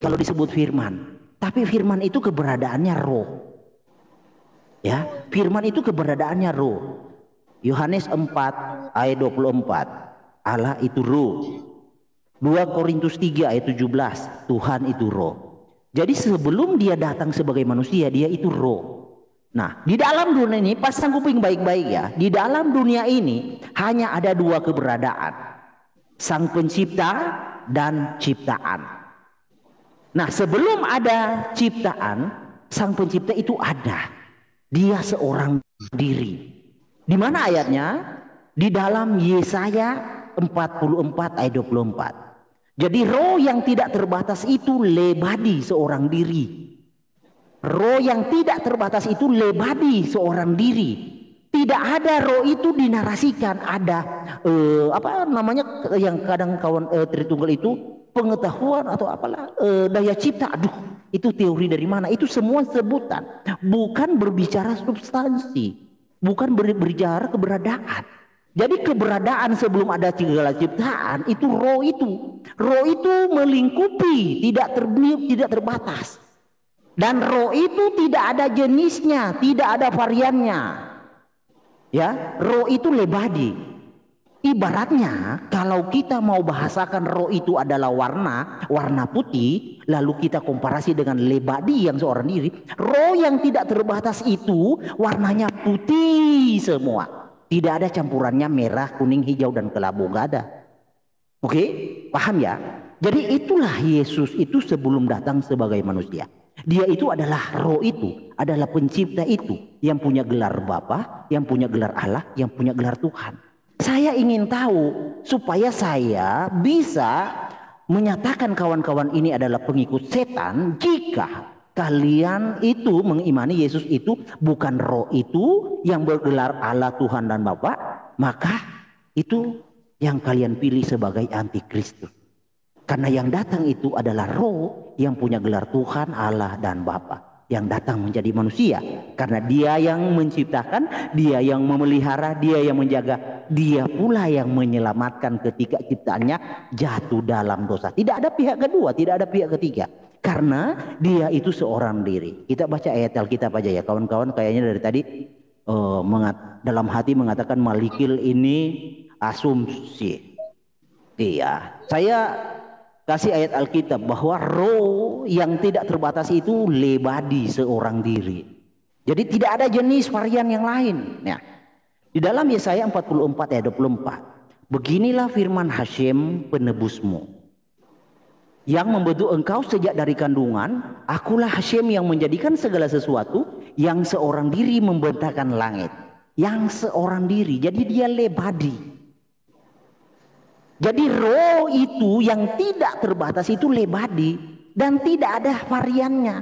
kalau disebut firman. Tapi firman itu keberadaannya roh. Ya, firman itu keberadaannya roh. Yohanes 4 ayat 24. Allah itu roh. 2 Korintus 3 ayat 17. Tuhan itu roh. Jadi sebelum dia datang sebagai manusia, dia itu roh. Nah, di dalam dunia ini, pasang kuping baik-baik ya. Di dalam dunia ini hanya ada dua keberadaan. Sang pencipta dan ciptaan. Nah, sebelum ada ciptaan, sang pencipta itu ada. Dia seorang diri. Di mana ayatnya? Di dalam Yesaya 44 ayat 24. Jadi roh yang tidak terbatas itu lebadi seorang diri. Roh yang tidak terbatas itu lebadi seorang diri. Tidak ada roh itu dinarasikan. Ada apa namanya yang kadang kawan Tritunggal itu pengetahuan atau apalah daya cipta. Aduh, itu teori dari mana? Itu semua sebutan. Bukan berbicara substansi. Bukan berbicara keberadaan. Jadi keberadaan sebelum ada segala ciptaan itu roh itu. Roh itu melingkupi, tidak terbatas. Dan roh itu tidak ada jenisnya, tidak ada variannya. Ya, roh itu lebadi. Ibaratnya kalau kita mau bahasakan roh itu adalah warna putih, lalu kita komparasi dengan lebadi yang seorang diri, roh yang tidak terbatas itu warnanya putih semua. Tidak ada campurannya merah, kuning, hijau dan kelabu, enggak ada. Oke, paham ya? Jadi itulah Yesus itu sebelum datang sebagai manusia. Dia itu adalah roh itu, adalah pencipta itu yang punya gelar Bapa, yang punya gelar Allah, yang punya gelar Tuhan. Saya ingin tahu supaya saya bisa menyatakan kawan-kawan ini adalah pengikut setan jika kalian itu mengimani Yesus itu bukan roh itu yang bergelar Allah, Tuhan dan Bapa, maka itu yang kalian pilih sebagai antikristus. Karena yang datang itu adalah roh yang punya gelar Tuhan, Allah dan Bapa, yang datang menjadi manusia. Karena dia yang menciptakan, dia yang memelihara, dia yang menjaga, dia pula yang menyelamatkan ketika ciptaannya jatuh dalam dosa. Tidak ada pihak kedua, tidak ada pihak ketiga. Karena dia itu seorang diri. Kita baca ayat Alkitab aja ya kawan-kawan. Kayaknya dari tadi dalam hati mengatakan malikil ini asumsi. Iya, saya kasih ayat Alkitab bahwa roh yang tidak terbatas itu lebadi seorang diri. Jadi tidak ada jenis varian yang lain. Nah, di dalam Yesaya 44 ayat 24. Beginilah firman Hashem penebusmu, yang membentuk engkau sejak dari kandungan. Akulah Hashem yang menjadikan segala sesuatu, yang seorang diri membentangkan langit. Yang seorang diri, jadi dia lebadi. Jadi roh itu yang tidak terbatas itu lebadi dan tidak ada variannya.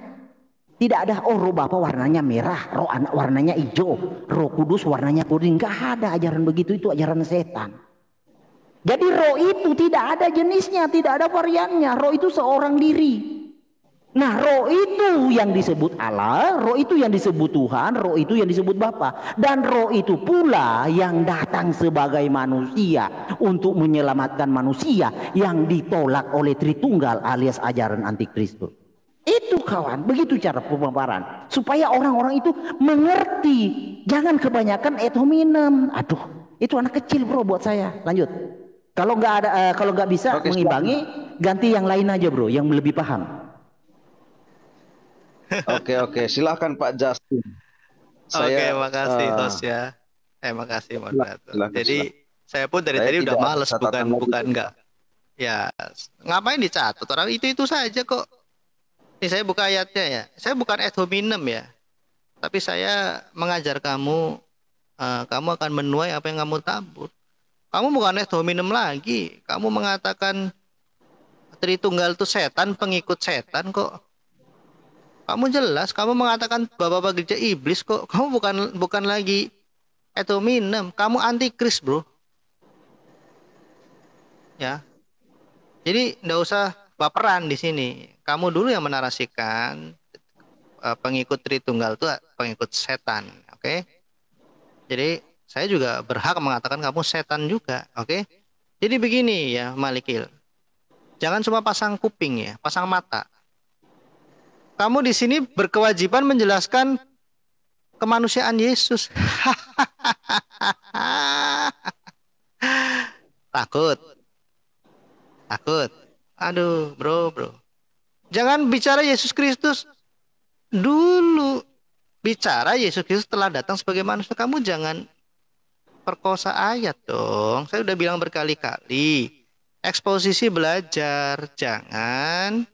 Tidak ada roh Bapa warnanya merah, roh anak warnanya hijau, roh kudus warnanya kuning. Gak ada ajaran begitu, itu ajaran setan. Jadi roh itu tidak ada jenisnya, tidak ada variannya. Roh itu seorang diri. Nah, roh itu yang disebut Allah, roh itu yang disebut Tuhan, roh itu yang disebut Bapa. Dan roh itu pula yang datang sebagai manusia untuk menyelamatkan manusia yang ditolak oleh Tritunggal alias ajaran antikristus. Itu kawan, begitu cara pemaparan. Supaya orang-orang itu mengerti. Jangan kebanyakan ad hominem. Aduh, itu anak kecil bro buat saya. Lanjut. Kalau nggak ada, kalau nggak bisa mengimbangi, ganti yang lain aja bro, yang lebih paham. Oke, silakan Pak Justin. Oke, makasih host ya. Makasih moderator. Jadi saya pun dari tadi udah males, bukan nggak. Ya, ngapain dicatat? Orang itu saja kok. Ini saya buka ayatnya ya. Saya bukan ad hominem ya. Tapi saya mengajar kamu, kamu akan menuai apa yang kamu tabur. Kamu bukan ad hominem lagi. Kamu mengatakan Tritunggal itu setan, pengikut setan kok. Kamu jelas, kamu mengatakan bapak-bapak gereja iblis kok. Kamu bukan lagi ad hominem. Kamu antikris bro. Ya. Jadi nggak usah baperan di sini. Kamu dulu yang menarasikan pengikut Tritunggal itu pengikut setan. Oke. Jadi saya juga berhak mengatakan kamu setan juga, oke? Jadi begini ya, Malikil. Jangan cuma pasang kuping ya, pasang mata. Kamu di sini berkewajiban menjelaskan kemanusiaan Yesus. Takut. Takut. Aduh, bro. Jangan bicara Yesus Kristus dulu. Bicara Yesus Kristus telah datang sebagai manusia. Kamu jangan perkosa ayat dong. Saya udah bilang berkali-kali. Eksposisi belajar. Jangan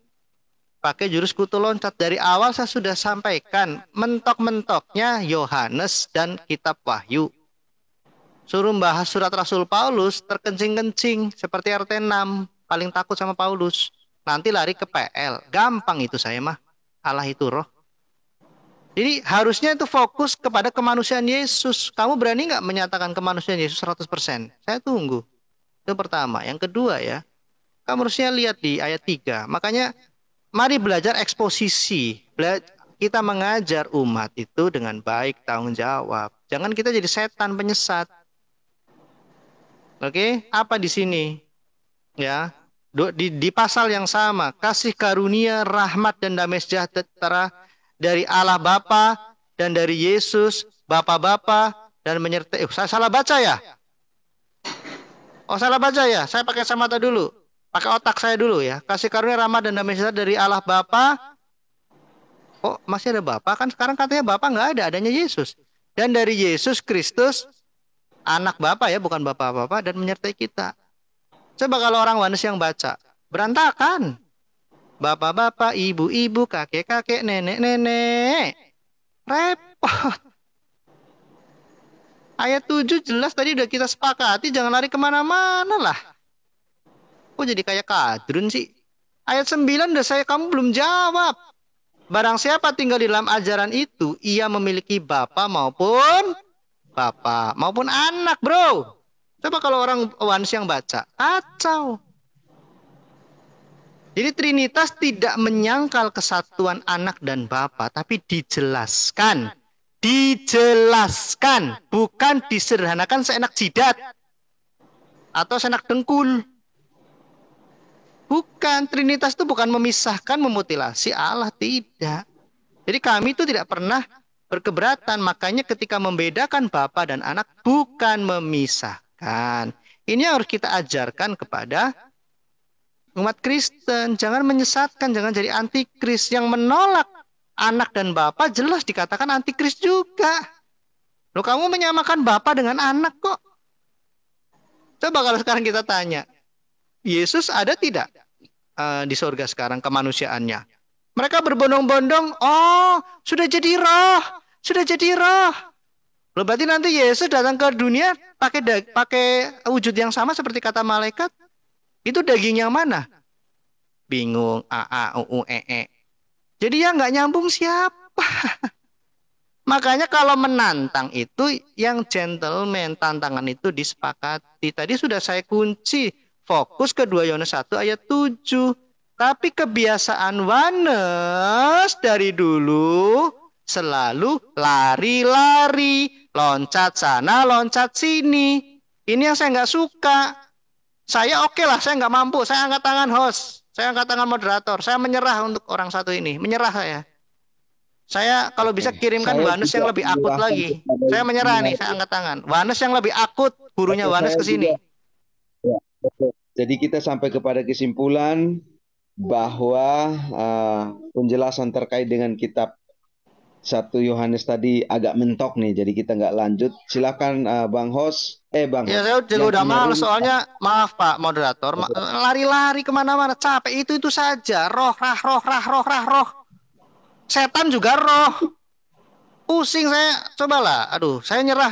pakai jurus kutu loncat. Dari awal saya sudah sampaikan. Mentok-mentoknya Yohanes dan kitab Wahyu. Suruh bahas surat Rasul Paulus terkencing-kencing. Seperti RT 6. Paling takut sama Paulus. Nanti lari ke PL. Gampang itu saya mah. Allah itu roh. Jadi harusnya itu fokus kepada kemanusiaan Yesus. Kamu berani nggak menyatakan kemanusiaan Yesus 100%? Saya tunggu. Itu pertama. Yang kedua ya. Kamu harusnya lihat di ayat 3. Makanya mari belajar eksposisi. Kita mengajar umat itu dengan baik, tanggung jawab. Jangan kita jadi setan penyesat. Oke? Apa di sini? Ya. Di pasal yang sama. Kasih karunia, rahmat, dan damai sejahtera dari Allah Bapa dan dari Yesus Bapa dan menyertai. Saya salah baca ya? Oh, salah baca ya? Saya pakai kacamata dulu. Pakai otak saya dulu ya. Kasih karunia, rahmat, dan damai sejahtera dari Allah Bapa. Oh, masih ada Bapa kan? Sekarang katanya Bapa nggak ada, adanya Yesus. Dan dari Yesus Kristus, anak Bapa ya, bukan Bapa-Bapa, dan menyertai kita. Coba kalau orang Wanes yang baca, berantakan. Bapak-bapak, ibu-ibu, kakek-kakek, nenek-nenek. Repot. Ayat 7 jelas tadi udah kita sepakati. Jangan lari kemana-mana lah. Kok jadi kayak kadrun sih? Ayat 9 udah kamu belum jawab. Barang siapa tinggal di dalam ajaran itu, ia memiliki bapak maupun anak, bro. Coba kalau orang Wanes yang baca. Kacau. Jadi Trinitas tidak menyangkal kesatuan anak dan bapa, tapi dijelaskan. Dijelaskan, bukan disederhanakan seenak jidat atau seenak dengkul. Bukan, Trinitas itu bukan memisahkan, memutilasi Allah, tidak. Jadi kami itu tidak pernah berkeberatan, makanya ketika membedakan bapa dan anak bukan memisahkan. Ini yang harus kita ajarkan kepada umat Kristen. Jangan menyesatkan, jangan jadi antikris. Yang menolak anak dan bapak jelas dikatakan antikris juga. Loh, kamu menyamakan bapak dengan anak kok. Coba kalau sekarang kita tanya, Yesus ada tidak di surga sekarang kemanusiaannya? Mereka berbondong-bondong, oh sudah jadi roh, sudah jadi roh. Loh, berarti nanti Yesus datang ke dunia pakai wujud yang sama seperti kata malaikat. Itu daging yang mana? Bingung, e. Jadi yang nggak nyambung siapa? Makanya kalau menantang itu yang gentleman, tantangan itu disepakati. Tadi sudah saya kunci, fokus ke 2 Yohanes 1 ayat 7. Tapi kebiasaan Wanes dari dulu selalu lari-lari, loncat sana, loncat sini. Ini yang saya nggak suka. Saya oke lah, saya nggak mampu. Saya angkat tangan host, saya angkat tangan moderator. Saya menyerah untuk orang satu ini. Menyerah saya. Saya kalau bisa kirimkan Wanes yang lebih akut lagi. Saya menyerah nih, saya angkat tangan. Wanes yang lebih akut, gurunya Wanes ke sini. Ya, jadi kita sampai kepada kesimpulan bahwa penjelasan terkait dengan kitab 1 Yohanes tadi agak mentok nih, jadi kita nggak lanjut. Silakan Bang Host. Bang. Ya saya udah males soalnya, maaf Pak moderator, lari-lari kemana-mana, capek itu saja. Roh. Setan juga roh. Pusing saya, cobalah. Aduh, saya nyerah.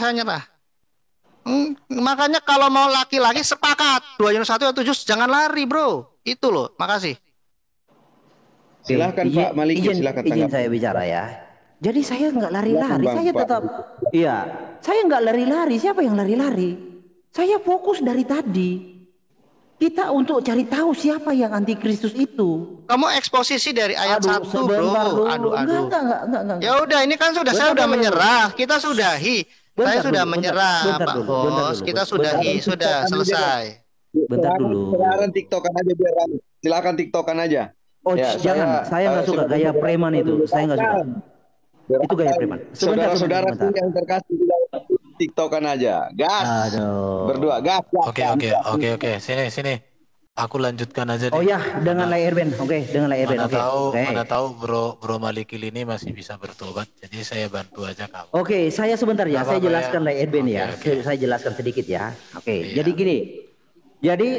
Makanya kalau mau laki-laki sepakat 2 Yohanes 1 ayat 7 jangan lari, bro. Itu loh, makasih. Silakan Pak Maliki, silakan izin saya bicara ya. Jadi saya nggak lari-lari, saya tetap, iya, saya nggak lari-lari. Siapa yang lari-lari? Saya fokus dari tadi. Kita untuk cari tahu siapa yang antikristus itu. Kamu eksposisi dari ayat 1, bro. Aduh. Enggak. Ya udah, ini kan saya udah menyerah. Kita sudahi. Saya sudah menyerah, Pak Bos. Kita sudahi, sudah selesai. Bentar dulu. Silakan TikTokan aja biar silakan TikTokan aja. Oh, jangan. Saya nggak suka gaya preman itu. Saya nggak suka. Itu gaya preman. Saudara-saudara yang terkasih di TikTokan aja. Gas. Aduh. Berdua gas. Oke. Sini. Aku lanjutkan aja deh. Oh ya, dengan layar band. Oke, dengan layar band. Mana tahu Bro Malikil ini masih bisa bertobat. Jadi saya bantu aja kamu. Oke, saya sebentar ya. Saya jelaskan layar band ya. Saya jelaskan sedikit ya. Oke. Jadi gini. Jadi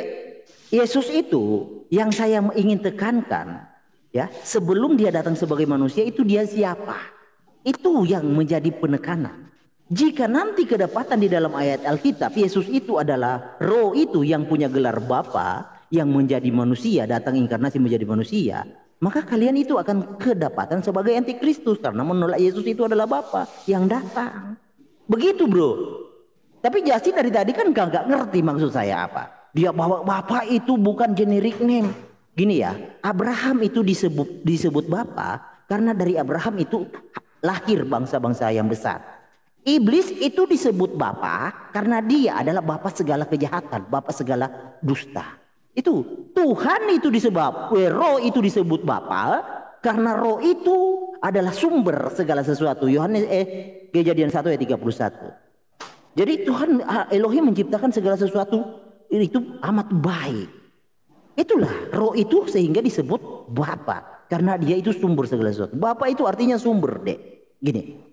Yesus itu yang saya ingin tekankan ya, sebelum dia datang sebagai manusia itu dia siapa? Itu yang menjadi penekanan. Jika nanti kedapatan di dalam ayat Alkitab Yesus itu adalah roh itu yang punya gelar Bapa, yang menjadi manusia, datang inkarnasi menjadi manusia, maka kalian itu akan kedapatan sebagai antikristus karena menolak Yesus itu adalah Bapa yang datang. Begitu bro. Tapi Justin dari tadi kan gak ngerti maksud saya apa. Dia bahwa Bapa itu bukan generic name. Gini ya, Abraham itu disebut Bapa karena dari Abraham itu lahir bangsa-bangsa yang besar. Iblis itu disebut Bapa karena dia adalah Bapa segala kejahatan, Bapa segala dusta. Itu Tuhan itu disebut, roh itu disebut Bapa karena roh itu adalah sumber segala sesuatu. Yohanes Kejadian 1 ayat 31. Jadi Tuhan Elohim menciptakan segala sesuatu itu amat baik. Itulah roh itu sehingga disebut Bapa karena dia itu sumber segala sesuatu. Bapa itu artinya sumber, Dek. Gini.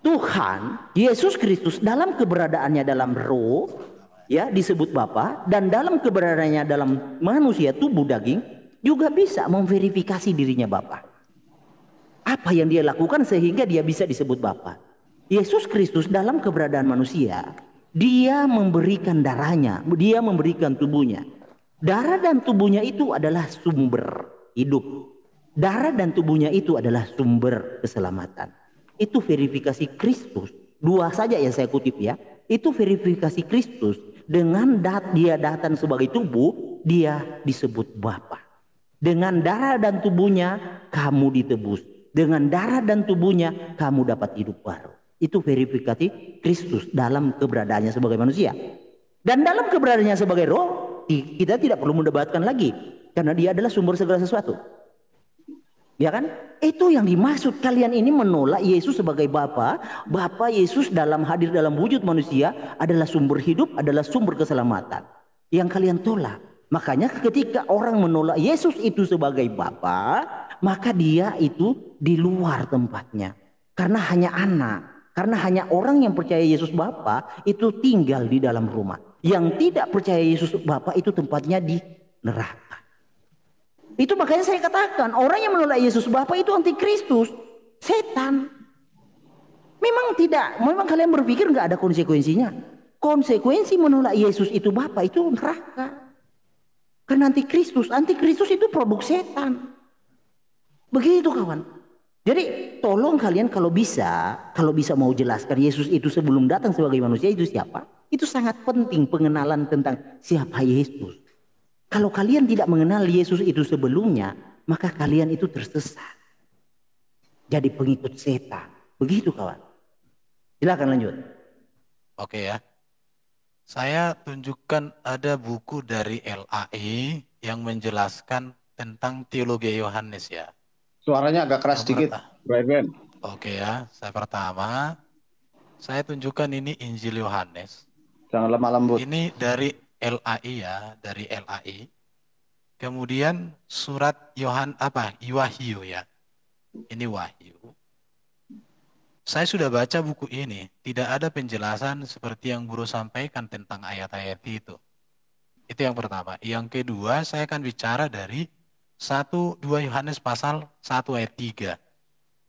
Tuhan Yesus Kristus dalam keberadaannya dalam roh ya disebut Bapa, dan dalam keberadaannya dalam manusia tubuh daging juga bisa memverifikasi dirinya Bapa. Apa yang dia lakukan sehingga dia bisa disebut Bapa? Yesus Kristus dalam keberadaan manusia, dia memberikan darahnya, dia memberikan tubuhnya. Darah dan tubuhnya itu adalah sumber hidup. Darah dan tubuhnya itu adalah sumber keselamatan. Itu verifikasi Kristus. Dua saja yang saya kutip ya. Itu verifikasi Kristus. Dengan dia datang sebagai tubuh, dia disebut Bapa. Dengan darah dan tubuhnya kamu ditebus. Dengan darah dan tubuhnya kamu dapat hidup baru. Itu verifikasi Kristus dalam keberadaannya sebagai manusia. Dan dalam keberadaannya sebagai roh, kita tidak perlu mendebatkan lagi. Karena dia adalah sumber segala sesuatu. Ya kan? Itu yang dimaksud. Kalian ini menolak Yesus sebagai Bapa. Bapa Yesus hadir dalam wujud manusia adalah sumber hidup, adalah sumber keselamatan. Yang kalian tolak. Makanya ketika orang menolak Yesus itu sebagai Bapa, maka dia itu di luar tempatnya. Karena hanya anak. Karena hanya orang yang percaya Yesus Bapa itu tinggal di dalam rumah. Yang tidak percaya Yesus Bapa itu tempatnya di neraka. Itu makanya saya katakan orang yang menolak Yesus Bapa itu antikristus, setan. Memang kalian berpikir nggak ada konsekuensinya. Konsekuensi menolak Yesus itu Bapa itu neraka. Karena antikristus itu produk setan. Begitu kawan. Jadi tolong kalian kalau bisa mau jelaskan Yesus itu sebelum datang sebagai manusia itu siapa? Itu sangat penting pengenalan tentang siapa Yesus. Kalau kalian tidak mengenal Yesus itu sebelumnya, maka kalian itu tersesat. Jadi pengikut setan. Begitu kawan. Silakan lanjut. Oke ya. Saya tunjukkan ada buku dari LAI yang menjelaskan tentang teologi Yohanes ya. Suaranya agak keras sedikit. Oke ya. Saya tunjukkan ini Injil Yohanes. Jangan lemah lembut. Ini dari LAI ya, dari LAI. Kemudian surat Wahyu ya. Ini Wahyu. Saya sudah baca buku ini, tidak ada penjelasan seperti yang Guru sampaikan tentang ayat-ayat itu. Itu yang pertama. Yang kedua, saya akan bicara dari 1-2 Yohanes pasal 1 ayat 3.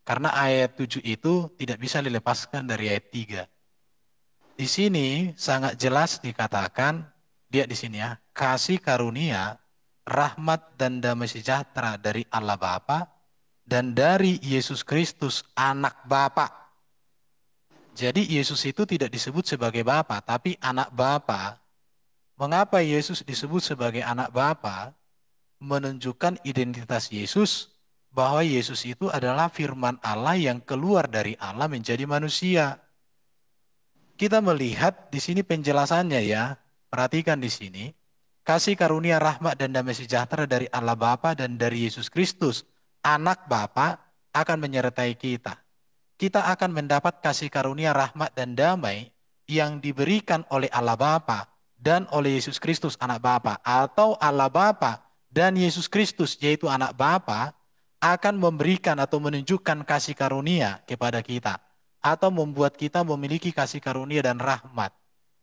Karena ayat 7 itu tidak bisa dilepaskan dari ayat 3. Di sini sangat jelas dikatakan, lihat di sini ya, kasih karunia, rahmat dan damai sejahtera dari Allah Bapa dan dari Yesus Kristus anak Bapa. Jadi Yesus itu tidak disebut sebagai Bapa, tapi anak Bapa. Mengapa Yesus disebut sebagai anak Bapa? Menunjukkan identitas Yesus, bahwa Yesus itu adalah firman Allah yang keluar dari Allah menjadi manusia. Kita melihat di sini penjelasannya ya. Perhatikan di sini. kasih karunia rahmat dan damai sejahtera dari Allah Bapa dan dari Yesus Kristus, Anak Bapa, akan menyertai kita. Kita akan mendapat kasih karunia rahmat dan damai yang diberikan oleh Allah Bapa dan oleh Yesus Kristus Anak Bapa, atau Allah Bapa dan Yesus Kristus yaitu Anak Bapa akan memberikan atau menunjukkan kasih karunia kepada kita, atau membuat kita memiliki kasih karunia dan rahmat.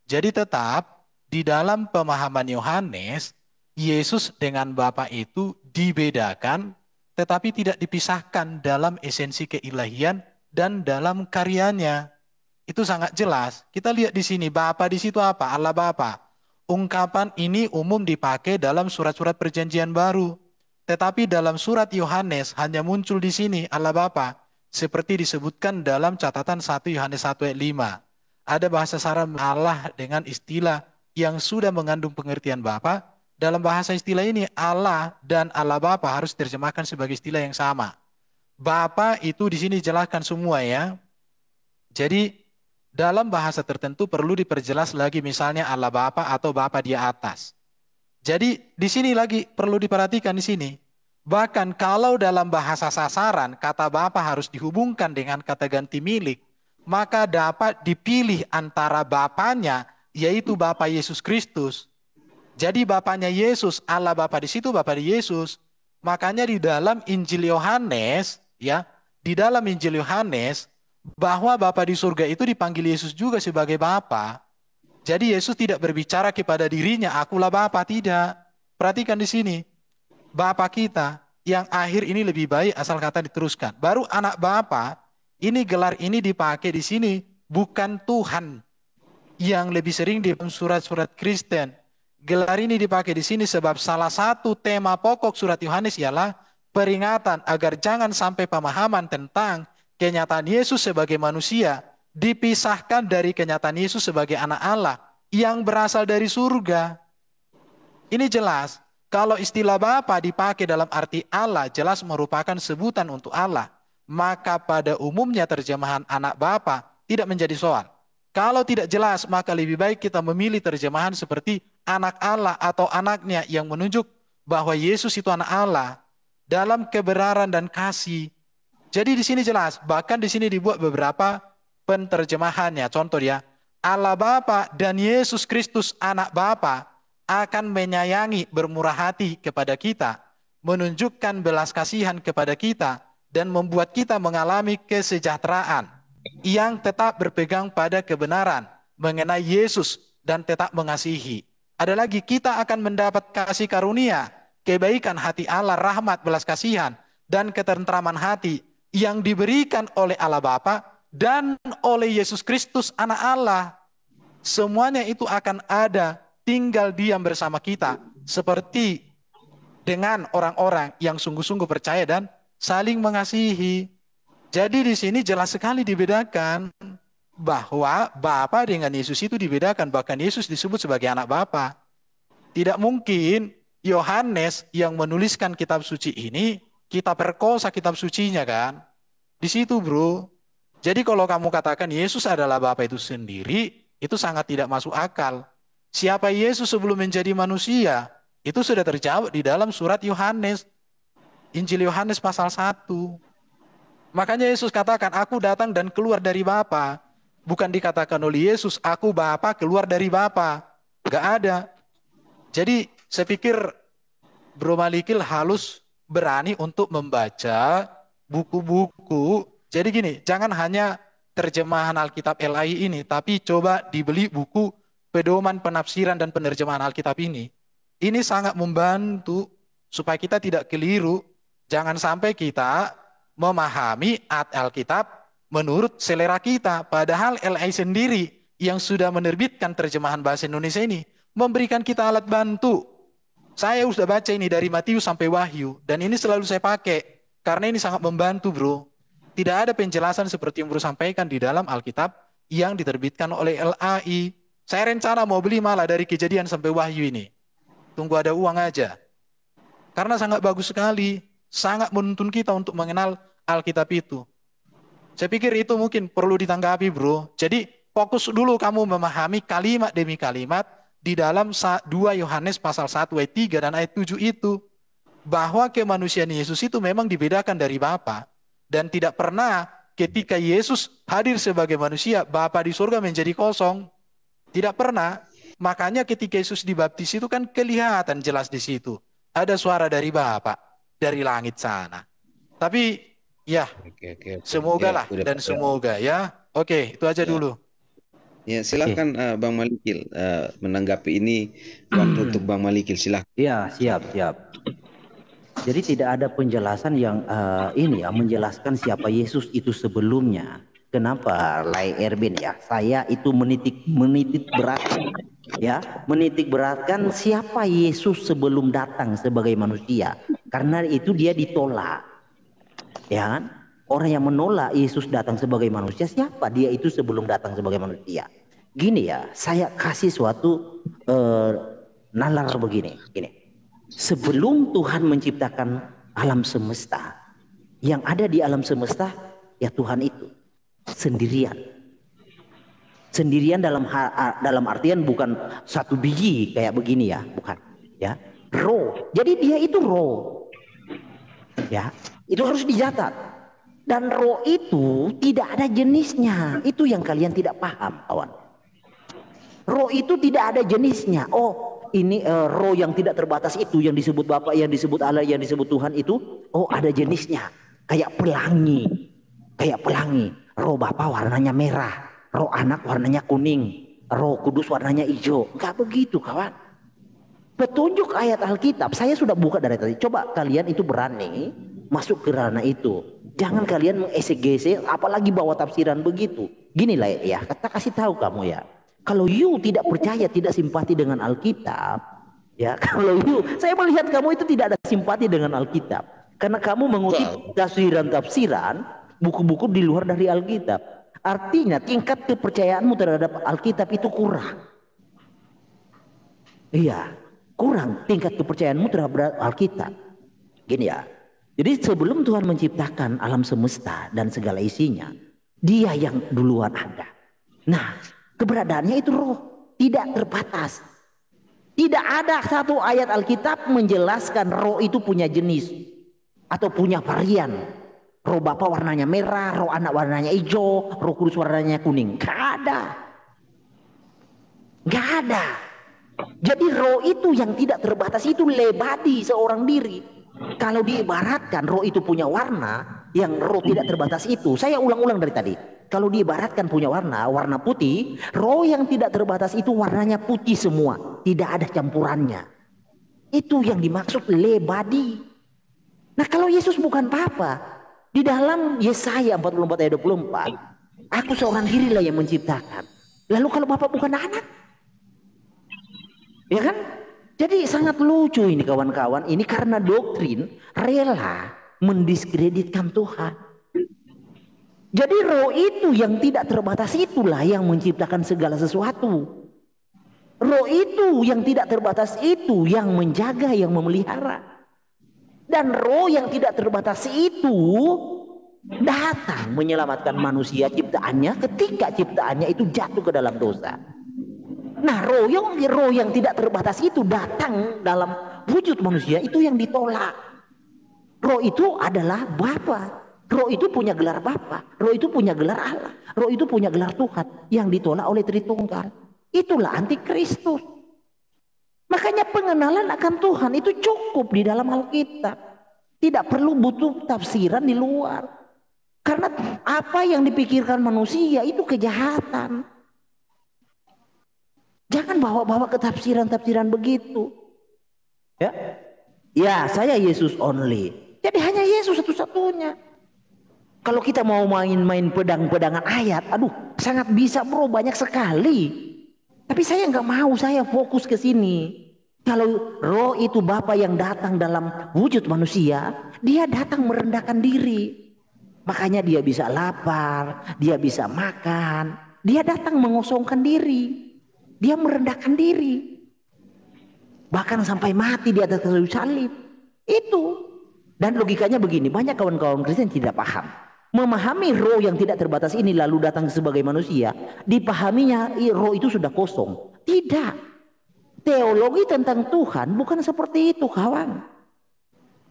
Jadi tetap di dalam pemahaman Yohanes, Yesus dengan Bapa itu dibedakan, tetapi tidak dipisahkan dalam esensi keilahian dan dalam karyanya. Itu sangat jelas. Kita lihat di sini, Bapa di situ apa? Allah Bapa. Ungkapan ini umum dipakai dalam surat-surat perjanjian baru. Tetapi dalam surat Yohanes hanya muncul di sini Allah Bapa, seperti disebutkan dalam catatan 1 Yohanes 1 ayat 5. Ada bahasa Sara Allah dengan istilah yang sudah mengandung pengertian Bapa. Dalam bahasa istilah ini Allah dan Allah Bapa harus diterjemahkan sebagai istilah yang sama. Bapa itu di sini jelaskan semua ya. Jadi dalam bahasa tertentu perlu diperjelas lagi, misalnya Allah Bapa atau Bapa di atas. Jadi di sini lagi perlu diperhatikan di sini. Bahkan kalau dalam bahasa sasaran kata Bapa harus dihubungkan dengan kata ganti milik, maka dapat dipilih antara Bapanya yaitu Bapa Yesus Kristus. Jadi Bapanya Yesus, Allah Bapa di situ Bapa di Yesus. Makanya di dalam Injil Yohanes ya, di dalam Injil Yohanes bahwa Bapa di surga itu dipanggil Yesus juga sebagai Bapa. Jadi Yesus tidak berbicara kepada dirinya, akulah Bapa, tidak. Perhatikan di sini. Bapa kita yang akhir ini lebih baik asal kata diteruskan. Baru anak Bapa, ini gelar ini dipakai di sini bukan Tuhan yang lebih sering di surat-surat Kristen. Gelar ini dipakai di sini sebab salah satu tema pokok surat Yohanes ialah peringatan agar jangan sampai pemahaman tentang kenyataan Yesus sebagai manusia dipisahkan dari kenyataan Yesus sebagai anak Allah yang berasal dari surga. Ini jelas, kalau istilah Bapa dipakai dalam arti Allah jelas merupakan sebutan untuk Allah, maka pada umumnya terjemahan anak Bapa tidak menjadi soal. Kalau tidak jelas, maka lebih baik kita memilih terjemahan seperti anak Allah atau anaknya yang menunjuk bahwa Yesus itu anak Allah dalam kebenaran dan kasih. Jadi di sini jelas, bahkan di sini dibuat beberapa penterjemahannya. Contoh ya, Allah Bapa dan Yesus Kristus anak Bapa akan menyayangi, bermurah hati kepada kita, menunjukkan belas kasihan kepada kita, dan membuat kita mengalami kesejahteraan yang tetap berpegang pada kebenaran mengenai Yesus dan tetap mengasihi. Ada lagi, kita akan mendapat kasih karunia, kebaikan hati Allah, rahmat, belas kasihan, dan ketentraman hati yang diberikan oleh Allah Bapa dan oleh Yesus Kristus anak Allah. Semuanya itu akan ada, tinggal diam bersama kita, seperti dengan orang-orang yang sungguh-sungguh percaya dan saling mengasihi. Jadi di sini jelas sekali dibedakan bahwa Bapa dengan Yesus itu dibedakan. Bahkan Yesus disebut sebagai anak Bapa. Tidak mungkin Yohanes yang menuliskan kitab suci ini kita perkosa kitab sucinya kan. Di situ bro. Jadi kalau kamu katakan Yesus adalah Bapa itu sendiri, itu sangat tidak masuk akal. Siapa Yesus sebelum menjadi manusia? Itu sudah terjawab di dalam surat Yohanes. Injil Yohanes pasal 1. Makanya Yesus katakan, aku datang dan keluar dari Bapa. Bukan dikatakan oleh Yesus, aku Bapa keluar dari Bapa. Gak ada. Jadi saya pikir Bro Malikil harus berani untuk membaca buku-buku. Jadi gini, jangan hanya terjemahan Alkitab LAI ini, tapi coba dibeli buku pedoman penafsiran dan penerjemahan Alkitab ini. Ini sangat membantu supaya kita tidak keliru. Jangan sampai kita memahami Alkitab menurut selera kita. Padahal LAI sendiri yang sudah menerbitkan terjemahan bahasa Indonesia ini memberikan kita alat bantu. Saya sudah baca ini dari Matius sampai Wahyu. Dan ini selalu saya pakai. Karena ini sangat membantu bro. Tidak ada penjelasan seperti yang bro sampaikan di dalam Alkitab yang diterbitkan oleh LAI. Saya rencana mau beli malah dari Kejadian sampai Wahyu ini. Tunggu ada uang aja. Karena sangat bagus sekali. Sangat menuntun kita untuk mengenal Alkitab itu. Saya pikir itu mungkin perlu ditanggapi bro. Jadi fokus dulu kamu memahami kalimat demi kalimat di dalam 2 Yohanes pasal 1 ayat 3 dan ayat 7 itu, bahwa kemanusiaan Yesus itu memang dibedakan dari Bapa, dan tidak pernah ketika Yesus hadir sebagai manusia, Bapa di surga menjadi kosong. Tidak pernah. Makanya ketika Yesus dibaptis itu kan kelihatan jelas di situ. Ada suara dari Bapa, dari langit sana. Tapi ya, semoga lah dan semoga ya. Oke, itu aja dulu. Ya, silakan Bang Malikil menanggapi ini. Waktu untuk Bang Malikil, silakan. Ya, siap. Jadi tidak ada penjelasan yang menjelaskan siapa Yesus itu sebelumnya. Kenapa Lai Erwin ya? Saya itu menitik beratkan siapa Yesus sebelum datang sebagai manusia. Karena itu dia ditolak. Ya kan? Orang yang menolak Yesus datang sebagai manusia, siapa dia itu sebelum datang sebagai manusia? Gini ya, saya kasih suatu nalar begini. Sebelum Tuhan menciptakan alam semesta, yang ada di alam semesta ya Tuhan itu sendirian dalam artian bukan satu biji kayak begini ya, bukan ya, roh. Jadi dia itu roh ya, itu harus dicatat. Dan roh itu tidak ada jenisnya, itu yang kalian tidak paham kawan. Roh itu tidak ada jenisnya. Oh ini roh yang tidak terbatas itu yang disebut Bapa, yang disebut Allah, yang disebut Tuhan itu, oh ada jenisnya. Kayak pelangi. Roh Bapa warnanya merah, roh Anak warnanya kuning, roh Kudus warnanya hijau. Enggak begitu kawan. Petunjuk ayat Alkitab saya sudah buka dari tadi. Coba kalian itu berani masuk ke ranah itu. Jangan kalian mengeksegese apalagi bawa tafsiran begitu. Gini lah ya, kita kasih tahu kamu ya. Kalau you tidak percaya, tidak simpati dengan Alkitab, ya kalau you, saya melihat kamu itu tidak ada simpati dengan Alkitab. Karena kamu mengutip tafsiran buku-buku di luar dari Alkitab. Artinya tingkat kepercayaanmu terhadap Alkitab itu kurang. Iya, kurang tingkat kepercayaanmu terhadap Alkitab. Gini ya. Jadi sebelum Tuhan menciptakan alam semesta dan segala isinya, Dia yang duluan ada. Nah, keberadaannya itu roh, tidak terbatas. Tidak ada satu ayat Alkitab menjelaskan roh itu punya jenis atau punya varian. Roh Bapa warnanya merah, roh Anak warnanya hijau, roh Kudus warnanya kuning. Gak ada. Jadi roh itu yang tidak terbatas itu lebadi seorang diri. Kalau diibaratkan roh itu punya warna, yang roh tidak terbatas itu, saya ulang-ulang dari tadi. Kalau diibaratkan punya warna putih, roh yang tidak terbatas itu warnanya putih semua, tidak ada campurannya. Itu yang dimaksud lebadi. Nah kalau Yesus bukan Bapa, di dalam Yesaya 44 ayat 24, aku seorang dirilah yang menciptakan. Lalu kalau Bapa bukan anak, ya kan? Jadi sangat lucu ini kawan-kawan. Ini karena doktrin rela mendiskreditkan Tuhan. Jadi roh itu yang tidak terbatas itulah yang menciptakan segala sesuatu. Roh itu yang tidak terbatas itu yang menjaga, yang memelihara. Dan roh yang tidak terbatas itu datang menyelamatkan manusia ciptaannya ketika ciptaannya itu jatuh ke dalam dosa. Nah roh yang tidak terbatas itu datang dalam wujud manusia itu yang ditolak. Roh itu adalah Bapa. Roh itu punya gelar Bapa. Roh itu punya gelar Allah. Roh itu punya gelar Tuhan yang ditolak oleh Tritunggal. Itulah antikristus. Makanya pengenalan akan Tuhan itu cukup di dalam Alkitab. Tidak perlu butuh tafsiran di luar. Karena apa yang dipikirkan manusia itu kejahatan. Jangan bawa-bawa ke tafsiran-tafsiran begitu. Ya, saya Yesus only. Jadi hanya Yesus satu-satunya. Kalau kita mau main-main pedang-pedangan ayat, aduh, sangat bisa bro, banyak sekali. Tapi saya nggak mau, saya fokus ke sini. Kalau roh itu Bapa yang datang dalam wujud manusia, dia datang merendahkan diri. Makanya dia bisa lapar, dia bisa makan, dia datang mengosongkan diri. Dia merendahkan diri. Bahkan sampai mati di atas kayu salib. Itu. Dan logikanya begini. Banyak kawan-kawan Kristen tidak paham. Memahami roh yang tidak terbatas ini lalu datang sebagai manusia. Dipahaminya roh itu sudah kosong. Tidak. Teologi tentang Tuhan bukan seperti itu, kawan.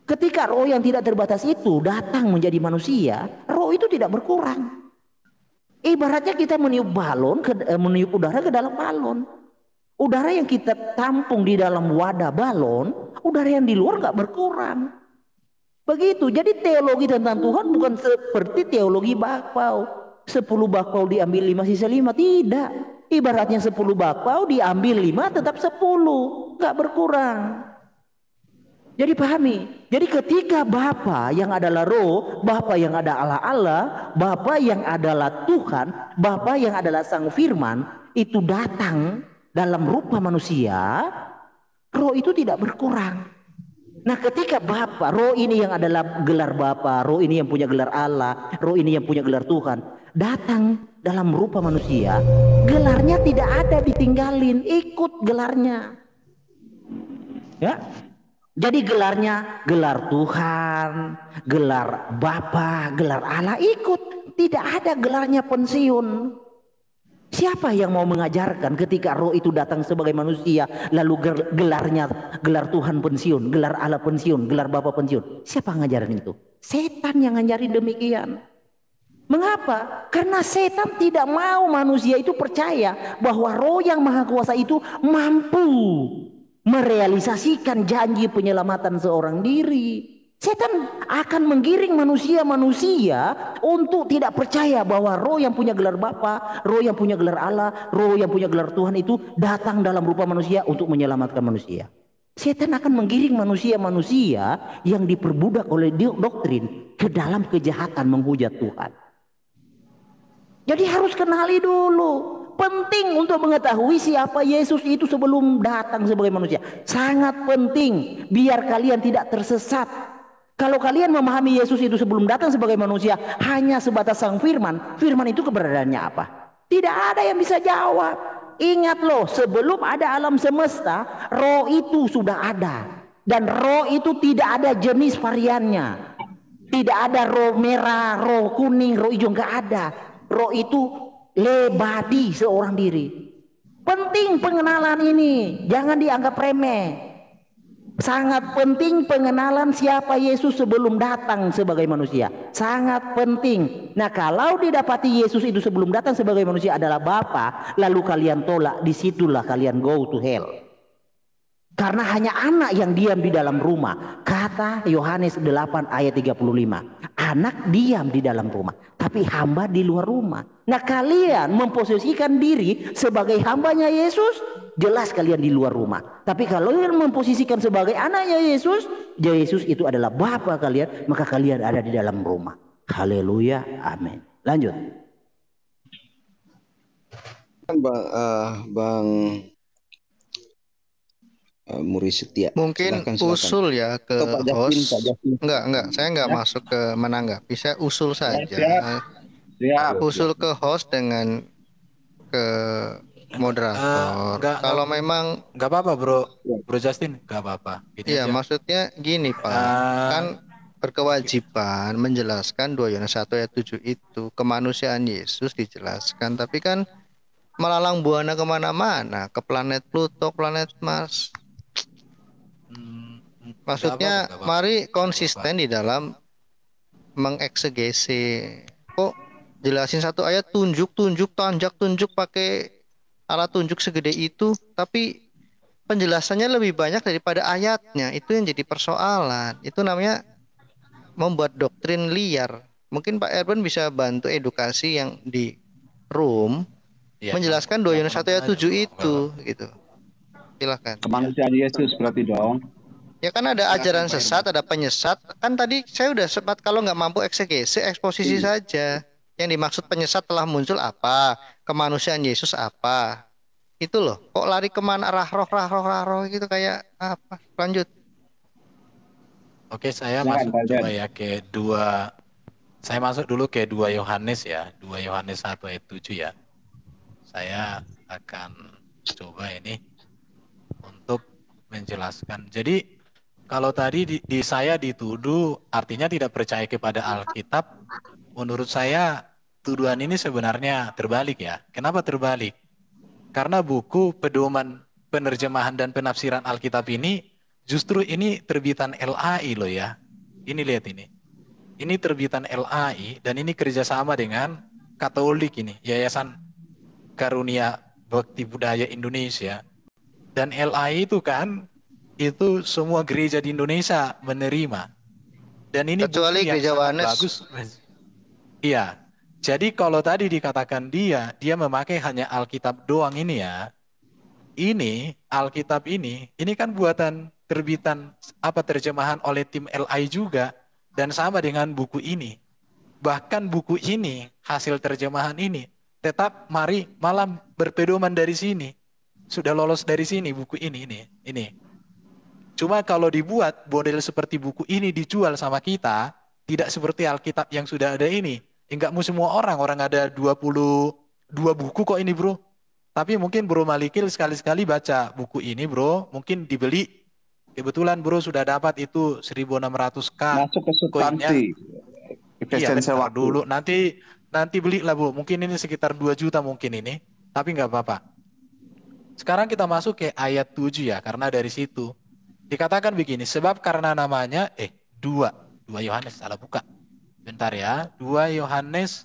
Ketika roh yang tidak terbatas itu datang menjadi manusia, roh itu tidak berkurang. Ibaratnya kita meniup balon, meniup udara ke dalam balon. Udara yang kita tampung di dalam wadah balon, udara yang di luar nggak berkurang. Begitu. Jadi teologi tentang Tuhan bukan seperti teologi bakpao. 10 bakpao diambil 5 sisa 5. Tidak. Ibaratnya 10 bakpao diambil 5 tetap 10. Nggak berkurang. Jadi pahami. Jadi ketika Bapa yang adalah roh, Bapa yang ada Allah, Bapa yang adalah Tuhan, Bapa yang adalah Sang Firman, itu datang dalam rupa manusia, roh itu tidak berkurang. Nah ketika Bapa, roh ini yang adalah gelar Bapa, roh ini yang punya gelar Allah, roh ini yang punya gelar Tuhan, datang dalam rupa manusia, gelarnya tidak ada ditinggalin, ikut gelarnya. Ya. Jadi gelarnya gelar Tuhan, gelar Bapa, gelar Allah ikut. Tidak ada gelarnya pensiun. Siapa yang mau mengajarkan ketika roh itu datang sebagai manusia lalu gelarnya gelar Tuhan pensiun, gelar Allah pensiun, gelar Bapa pensiun? Siapa ngajarin itu? Setan yang ngajarin demikian. Mengapa? Karena setan tidak mau manusia itu percaya bahwa roh yang maha kuasa itu mampu merealisasikan janji penyelamatan seorang diri. Setan akan menggiring manusia-manusia untuk tidak percaya bahwa roh yang punya gelar Bapa, roh yang punya gelar Allah, roh yang punya gelar Tuhan itu datang dalam rupa manusia untuk menyelamatkan manusia. Setan akan menggiring manusia-manusia yang diperbudak oleh doktrin ke dalam kejahatan menghujat Tuhan. Jadi harus kenali dulu. Penting untuk mengetahui siapa Yesus itu sebelum datang sebagai manusia. Sangat penting biar kalian tidak tersesat. Kalau kalian memahami Yesus itu sebelum datang sebagai manusia hanya sebatas Sang Firman, Firman itu keberadaannya apa? Tidak ada yang bisa jawab. Ingat loh, sebelum ada alam semesta, roh itu sudah ada. Dan roh itu tidak ada jenis variannya. Tidak ada roh merah, roh kuning, roh hijau, nggak ada. Roh itu lebadi seorang diri. Penting pengenalan ini, jangan dianggap remeh. Sangat penting pengenalan siapa Yesus sebelum datang sebagai manusia. Sangat penting. Nah kalau didapati Yesus itu sebelum datang sebagai manusia adalah Bapa, lalu kalian tolak, disitulah kalian go to hell. Karena hanya anak yang diam di dalam rumah. Kata Yohanes 8 ayat 35. Anak diam di dalam rumah, tapi hamba di luar rumah. Nah kalian memposisikan diri sebagai hambanya Yesus, jelas kalian di luar rumah. Tapi kalau kalian memposisikan sebagai anaknya Yesus, Yesus itu adalah Bapa kalian, maka kalian ada di dalam rumah. Haleluya, amin. Lanjut. Bang Muri Setia. Mungkin silakan. Usul ya ke host. Enggak, saya enggak masuk ke menanggapi. Saya usul saja. Siap. Usul ke host dengan ke moderator. Kalau memang enggak apa-apa, Bro Justin, enggak apa-apa. Iya, maksudnya gini, Pak. Kan berkewajiban menjelaskan 2 Yohanes 1 ayat 7 itu kemanusiaan Yesus dijelaskan, tapi kan melalang buana kemana-mana, ke planet Pluto, planet Mars. Maksudnya mari konsisten di dalam mengeksegesi. Kok jelasin satu ayat tunjuk pakai alat tunjuk segede itu, tapi penjelasannya lebih banyak daripada ayatnya. Itu yang jadi persoalan. Itu namanya membuat doktrin liar. Mungkin Pak Erben bisa bantu edukasi yang di room menjelaskan 2 Yohanes 1 ayat 7 itu gitu. Silakan. Kemanusiaan Yesus berarti dong. Ya kan ada ajaran sesat, ada penyesat. Kan tadi saya udah sempat kalau nggak mampu eksegesi, eksposisi saja. Yang dimaksud penyesat telah muncul apa? Kemanusiaan Yesus apa? Itu loh. Kok lari kemana rah roh gitu kayak apa? Lanjut. Oke, saya masuk coba ya ke 2. Saya masuk dulu ke 2 Yohanes ya. 2 Yohanes 1 ayat 7 ya. Saya akan coba ini untuk menjelaskan. Jadi kalau tadi di saya dituduh artinya tidak percaya kepada Alkitab, menurut saya tuduhan ini sebenarnya terbalik ya. Kenapa terbalik? Karena buku pedoman penerjemahan dan penafsiran Alkitab ini, justru ini terbitan LAI loh ya. Ini lihat ini. Ini terbitan LAI dan ini kerjasama dengan Katolik ini, Yayasan Karunia Bakti Budaya Indonesia. Dan LAI itu kan, itu semua gereja di Indonesia menerima. Dan ini kecuali gereja Yohanes. Bagus. Iya. Jadi kalau tadi dikatakan dia memakai hanya Alkitab doang ini ya. Ini Alkitab ini kan buatan terbitan terjemahan oleh tim LI juga dan sama dengan buku ini. Bahkan buku ini hasil terjemahan ini tetap malam berpedoman dari sini. Sudah lolos dari sini buku ini. Cuma kalau dibuat model seperti buku ini dijual sama kita, tidak seperti Alkitab yang sudah ada ini. Enggak mau semua orang ada 22 buku kok ini bro. Tapi mungkin Bro Malikil sekali-sekali baca buku ini bro, mungkin dibeli. Kebetulan bro sudah dapat itu 1.600K. Masuk ke substansi. Iya bentar dulu, nanti belilah bu. Mungkin ini sekitar 2 juta mungkin ini. Tapi nggak apa-apa. Sekarang kita masuk ke ayat 7 ya, karena dari situ. Dikatakan begini, sebab karena namanya, 2 Yohanes, salah buka. Bentar ya, 2 Yohanes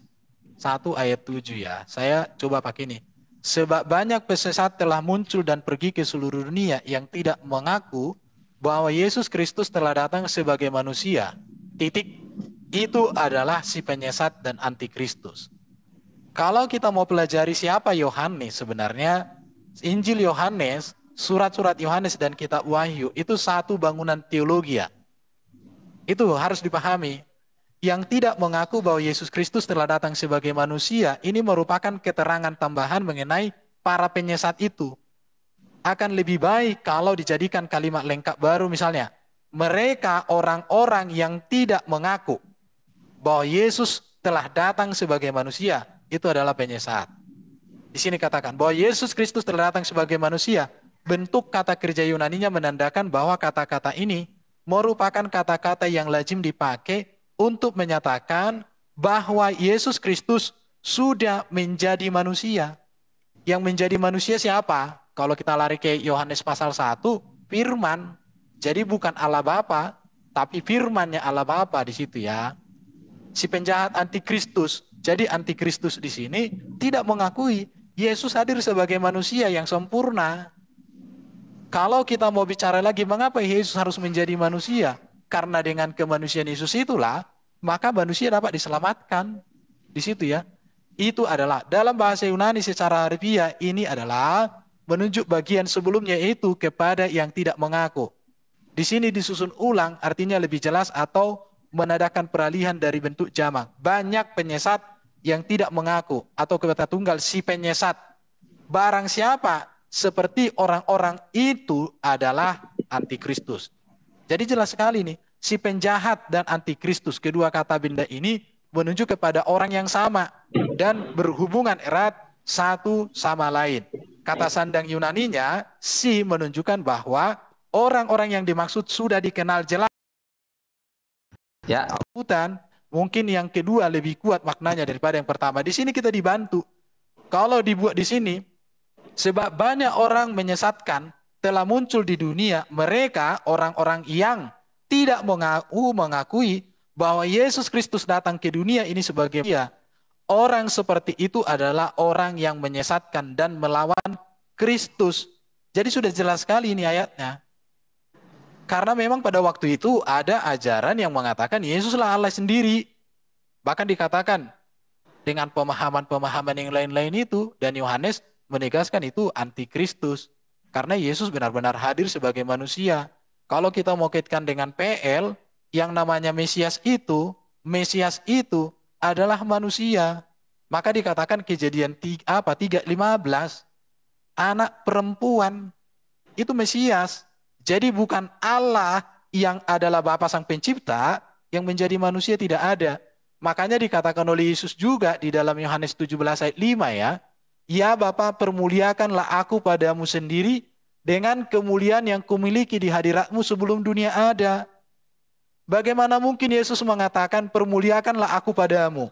1 ayat 7 ya. Saya coba pakai ini. Sebab banyak pesesat telah muncul dan pergi ke seluruh dunia yang tidak mengaku bahwa Yesus Kristus telah datang sebagai manusia. Titik. Itu adalah si penyesat dan antikristus. Kalau kita mau pelajari siapa Yohanes sebenarnya, Injil Yohanes, surat-surat Yohanes dan kitab Wahyu itu satu bangunan teologi ya. Itu harus dipahami. Yang tidak mengaku bahwa Yesus Kristus telah datang sebagai manusia, ini merupakan keterangan tambahan mengenai para penyesat itu. Akan lebih baik kalau dijadikan kalimat lengkap baru misalnya, mereka orang-orang yang tidak mengaku bahwa Yesus telah datang sebagai manusia, itu adalah penyesat. Di sini katakan bahwa Yesus Kristus telah datang sebagai manusia, bentuk kata kerja Yunaninya menandakan bahwa kata-kata ini merupakan kata-kata yang lazim dipakai untuk menyatakan bahwa Yesus Kristus sudah menjadi manusia. Yang menjadi manusia siapa? Kalau kita lari ke Yohanes pasal 1, firman. Jadi bukan Allah Bapa, tapi firmannya Allah Bapa di situ ya. Si penjahat antikristus. Jadi antikristus di sini tidak mengakui Yesus hadir sebagai manusia yang sempurna. Kalau kita mau bicara lagi mengapa Yesus harus menjadi manusia? Karena dengan kemanusiaan Yesus itulah, maka manusia dapat diselamatkan. Di situ ya. Itu adalah, dalam bahasa Yunani secara harfiah, ini adalah menunjuk bagian sebelumnya itu kepada yang tidak mengaku. Di sini disusun ulang, artinya lebih jelas atau menandakan peralihan dari bentuk jamak. Banyak penyesat yang tidak mengaku, atau kata tunggal si penyesat. Barang siapa seperti orang-orang itu adalah antikristus. Jadi jelas sekali nih, si penjahat dan antikristus, kedua kata benda ini menunjuk kepada orang yang sama dan berhubungan erat satu sama lain. Kata sandang Yunaninya, si menunjukkan bahwa orang-orang yang dimaksud sudah dikenal jelas. Ya, mungkin yang kedua lebih kuat maknanya daripada yang pertama. Di sini kita dibantu. Kalau dibuat di sini, sebab banyak orang menyesatkan telah muncul di dunia, mereka orang-orang yang tidak mengakui bahwa Yesus Kristus datang ke dunia ini sebagai manusia. Orang seperti itu adalah orang yang menyesatkan dan melawan Kristus. Jadi sudah jelas sekali ini ayatnya. Karena memang pada waktu itu ada ajaran yang mengatakan Yesuslah Allah sendiri. Bahkan dikatakan dengan pemahaman-pemahaman yang lain-lain itu. Dan Yohanes menegaskan itu antikristus. Karena Yesus benar-benar hadir sebagai manusia. Kalau kita mau kaitkan dengan PL, yang namanya Mesias itu adalah manusia. Maka dikatakan Kejadian 3:15, anak perempuan itu Mesias. Jadi bukan Allah yang adalah Bapa Sang Pencipta yang menjadi manusia, tidak ada. Makanya dikatakan oleh Yesus juga di dalam Yohanes 17 ayat 5 ya. Ya Bapa, permuliakanlah aku padamu sendiri dengan kemuliaan yang kumiliki di hadiratmu sebelum dunia ada. Bagaimana mungkin Yesus mengatakan permuliakanlah aku padamu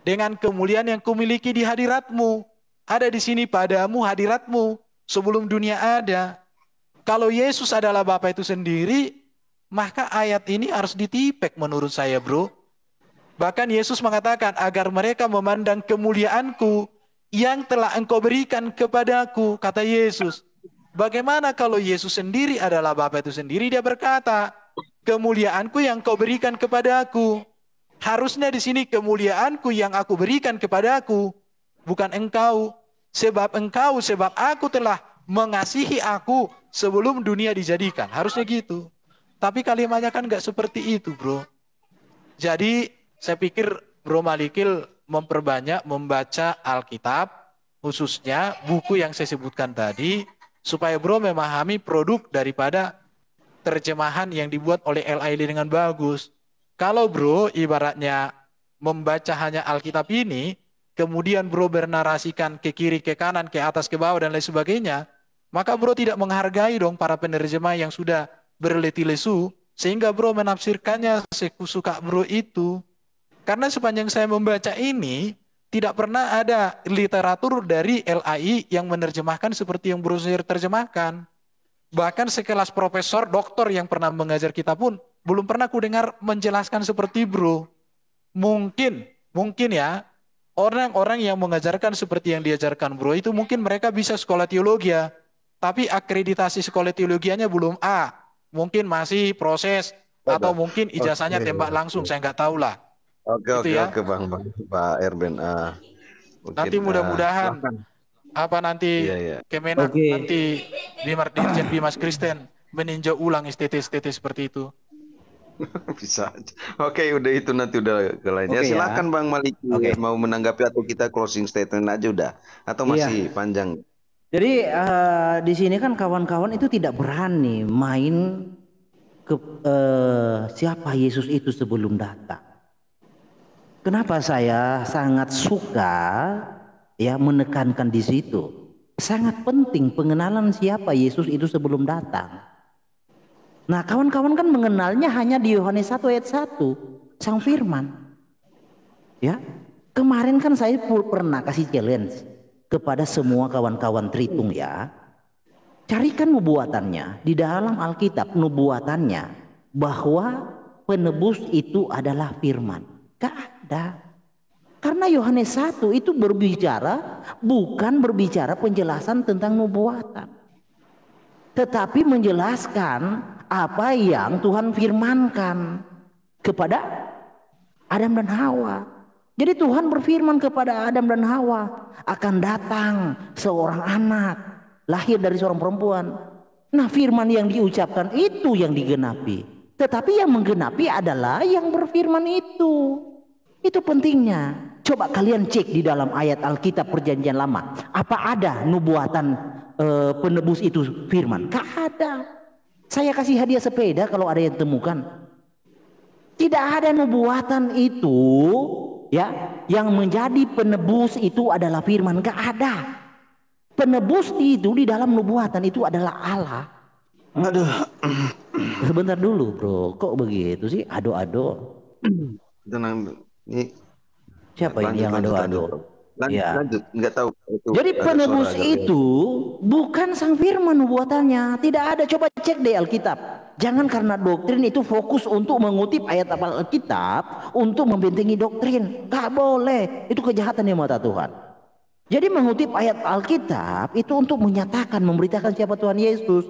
dengan kemuliaan yang kumiliki di hadiratmu? Ada di sini padamu, hadiratmu. sebelum dunia ada. Kalau Yesus adalah Bapa itu sendiri, maka ayat ini harus ditipek menurut saya, bro. Bahkan Yesus mengatakan agar mereka memandang kemuliaanku yang telah engkau berikan kepadaku, kata Yesus. Bagaimana kalau Yesus sendiri adalah Bapa itu sendiri? Dia berkata, kemuliaanku yang kau berikan kepadaku. Harusnya di sini kemuliaanku yang aku berikan kepadaku, bukan engkau. Sebab aku telah mengasihi aku sebelum dunia dijadikan. Harusnya gitu. Tapi kalimatnya kan nggak seperti itu, bro. Jadi saya pikir Bro Malikil memperbanyak membaca Alkitab, khususnya buku yang saya sebutkan tadi, supaya Bro memahami produk daripada terjemahan yang dibuat oleh LAI dengan bagus. Kalau Bro ibaratnya membaca hanya Alkitab ini, kemudian Bro bernarasikan ke kiri, ke kanan, ke atas, ke bawah, dan lain sebagainya, maka Bro tidak menghargai dong para penerjemah yang sudah berleti-lesu, sehingga Bro menafsirkannya sesuka Bro itu. Karena sepanjang saya membaca ini, tidak pernah ada literatur dari LAI yang menerjemahkan seperti yang Bro terjemahkan. Bahkan sekelas profesor, doktor yang pernah mengajar kita pun, belum pernah ku dengar menjelaskan seperti Bro. Mungkin ya, orang-orang yang mengajarkan seperti yang diajarkan Bro itu mungkin mereka bisa sekolah teologi ya, tapi akreditasi sekolah teologianya belum A. Mungkin masih proses atau mungkin ijazahnya tembak langsung, saya nggak tahu lah. Oke, Bang, Pak Erben. Nanti mudah-mudahan nanti Kemenak nanti Dirjen Bimas Kristen meninjau ulang STT seperti itu. Bisa. Oke, udah itu nanti udah ke lainnya. Silakan Bang Malik mau menanggapi atau kita closing statement aja udah atau masih panjang? Jadi di sini kan kawan-kawan itu tidak berani main ke siapa Yesus itu sebelum datang. Kenapa saya sangat suka ya menekankan di situ. Sangat penting pengenalan siapa Yesus itu sebelum datang. Nah, kawan-kawan kan mengenalnya hanya di Yohanes 1 ayat 1, Sang Firman. Ya. Kemarin kan saya pernah kasih challenge kepada semua kawan-kawan Tritung ya. Carikan nubuatannya di dalam Alkitab, nubuatannya bahwa penebus itu adalah Firman. Gak ada. Karena Yohanes 1 itu bukan berbicara penjelasan tentang nubuatan, tetapi menjelaskan apa yang Tuhan firmankan kepada Adam dan Hawa. Jadi Tuhan berfirman kepada Adam dan Hawa, akan datang seorang anak lahir dari seorang perempuan. Nah, firman yang diucapkan itu yang digenapi. Tetapi yang menggenapi adalah yang berfirman itu. Itu pentingnya. Coba kalian cek di dalam ayat Alkitab Perjanjian Lama. Apa ada nubuatan penebus itu firman? Gak ada. Saya kasih hadiah sepeda kalau ada yang temukan. Tidak ada nubuatan itu ya yang menjadi penebus itu adalah firman. Gak ada. Penebus itu di dalam nubuatan itu adalah Allah. Aduh. Sebentar dulu bro, kok begitu sih? Ado-ado. Tenang. Ini siapa ini yang ado-ado? Lanjut, nggak tahu. Jadi penebus itu bukan Sang Firman nubuatannya. Tidak ada. Coba cek deh Alkitab. Jangan karena doktrin itu fokus untuk mengutip ayat Alkitab untuk membentengi doktrin. Gak boleh. Itu kejahatan di mata Tuhan. Jadi mengutip ayat Alkitab itu untuk menyatakan, memberitakan siapa Tuhan Yesus.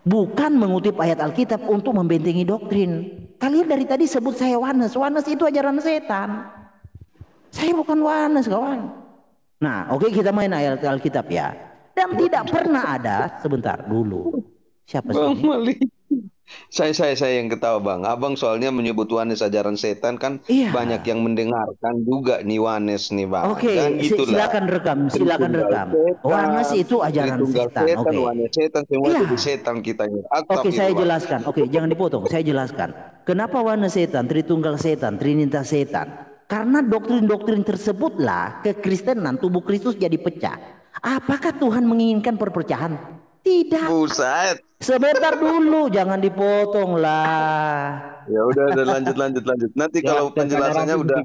Bukan mengutip ayat Alkitab untuk membentengi doktrin. Kalian dari tadi sebut saya Wanes. Wanes itu ajaran setan. Saya bukan Wanes kawan. Nah oke, kita main ayat Alkitab ya. Dan tidak pernah ada. Sebentar dulu. Siapa sih? Bang Malik. Saya yang ketawa Bang. Abang soalnya menyebut Wanes ajaran setan kan banyak yang mendengarkan juga nih Wanes nih Bang. Oke, silakan rekam. Wanes itu ajaran setan. Oke. Wanes setan semua itu setan kita. Oke, saya jelaskan. Oke, jangan dipotong. Saya jelaskan. Kenapa Wanes setan, Tritunggal setan, Trinitas setan? Karena doktrin-doktrin tersebutlah kekristenan tubuh Kristus jadi pecah. Apakah Tuhan menginginkan perpecahan? Tidak. Buset. Sebentar dulu, jangan dipotong lah. Ya udah lanjut. Nanti Ya, kalau penjelasannya udah